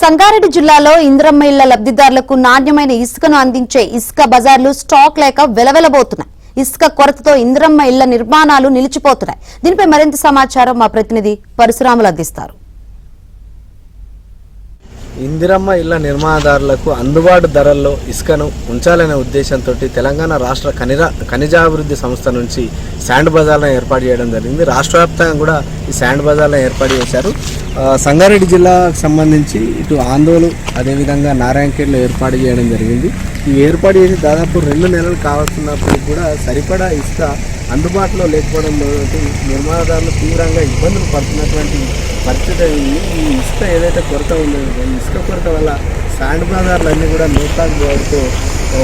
సంగారెడ్డి జిల్లాలో ఇంద్రమ్మ ఇళ్ల లబ్ధిదారులకు నాణ్యమైన ఇసుకను అందించే ఇసుక బజార్లు స్టాక్ లేక వెలవెలబోతున్నాయి. ఇసుక కొరతతో ఇంద్రమ్మ ఇళ్ల నిర్మాణాలు నిలిచిపోతున్నాయి. దీనిపై మరింత సమాచారం మా ప్రతినిధి పరశురాములు అందిస్తారు. ఇందిరమ్మ ఇళ్ల నిర్మాణదారులకు అందుబాటు ధరల్లో ఇసుకను ఉంచాలనే ఉద్దేశంతో తెలంగాణ రాష్ట్ర ఖనిజాభివృద్ధి సంస్థ నుంచి శాండ్ బజార్లను ఏర్పాటు చేయడం జరిగింది. రాష్ట్ర వ్యాప్తంగా కూడా ఈ శాండ్ బజార్లను ఏర్పాటు చేశారు. సంగారెడ్డి జిల్లాకు సంబంధించి ఇటు ఆందోళన అదేవిధంగా నారాయణఖేడ్లో ఏర్పాటు చేయడం జరిగింది. ఈ ఏర్పాటు చేసి దాదాపు 2 నెలలు కావస్తున్నప్పటికీ కూడా సరిపడా ఇసుక అందుబాటులో లేకపోవడంతో నిర్మాణదారులు తీవ్రంగా ఇబ్బందులు పడుతున్నటువంటి పరిస్థితి. ఈ ఇసుక ఏదైతే కొరత ఉందో ఈ ఇసుక కొరత వల్ల శాండ్ బజార్లన్నీ కూడా నూతాకు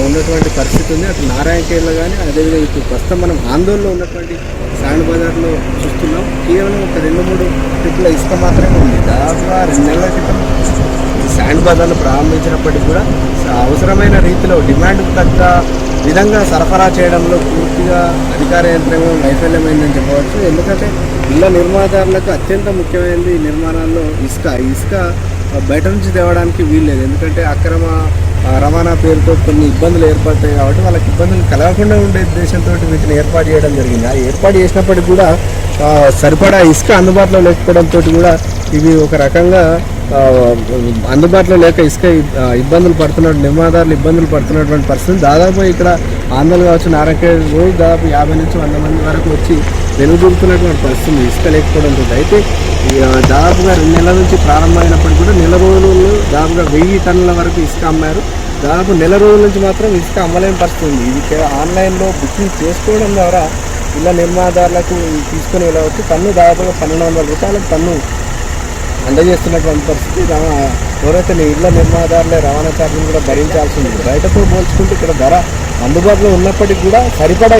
ఉన్నటువంటి పరిస్థితి ఉంది. అటు నారాయణఖేడ్లో కానీ అదేవిధంగా ఇప్పుడు ప్రస్తుతం మనం ఆందోళనలో ఉన్నటువంటి శాండ్ బజార్లో చూస్తున్నాం. కేవలం ఒక 2-3 ట్రిప్ల ఇసుక మాత్రమే ఉంది. దాదాపుగా 2 నెలల క్రితం శాండ్ బజార్లు ప్రారంభించినప్పటికీ కూడా అవసరమైన రీతిలో డిమాండ్కు తగ్గ విధంగా సరఫరా చేయడంలో పూర్తిగా అధికార యంత్రాంగం వైఫల్యమైందని చెప్పవచ్చు. ఎందుకంటే ఇళ్ల నిర్మాణదారులకు అత్యంత ముఖ్యమైనది ఈ నిర్మాణాల్లో ఇసుక బయట నుంచి తేవడానికి వీల్లేదు. ఎందుకంటే అక్రమ రవాణా పేరుతో కొన్ని ఇబ్బందులు ఏర్పడతాయి కాబట్టి వాళ్ళకి ఇబ్బందులు కలగకుండా ఉండే ఉద్దేశంతో వీటిని ఏర్పాటు చేయడం జరిగింది. ఆ ఏర్పాటు చేసినప్పటికీ కూడా సరిపడా ఇసుక అందుబాటులో లేకపోవడంతో కూడా ఇవి ఒక రకంగా అందుబాటులో లేక ఇసుక ఇబ్బందులు పడుతున్నట్టు నిర్మాణదారులు ఇబ్బందులు పడుతున్నటువంటి పరిస్థితి. దాదాపు ఇక్కడ ఆందోళన కావచ్చు నారాయణఖేడ్ రోజు దాదాపు 50 నుంచి 100 మంది వరకు వచ్చి వెలుగుతున్నటువంటి పరిస్థితి ఇసుక లేకపోవడంతో. అయితే దాదాపుగా 2 నెలల నుంచి ప్రారంభమైనప్పటికీ కూడా నెల రోజులు దాదాపుగా 1000 టన్నుల వరకు ఇసుక అమ్మారు. దాదాపు నెల రోజుల నుంచి మాత్రం ఇసుక అమ్మలేని పరిస్థితి ఉంది. ఇది ఆన్లైన్లో బుకింగ్ చేసుకోవడం ద్వారా ఇళ్ళ నిర్మాణదారులకు తీసుకొని వెళ్ళవచ్చు. టన్ను దాదాపుగా 1200 రూపాయలకు టన్ను అందజేస్తున్నటువంటి పరిస్థితి. ఎవరైతే ఇళ్ల నిర్మాణదారులే రవాణా ఛార్జీలు కూడా భరించాల్సి ఉంది. బయటతో పోల్చుకుంటే ఇక్కడ ధర అందుబాటులో ఉన్నప్పటికీ కూడా సరిపడా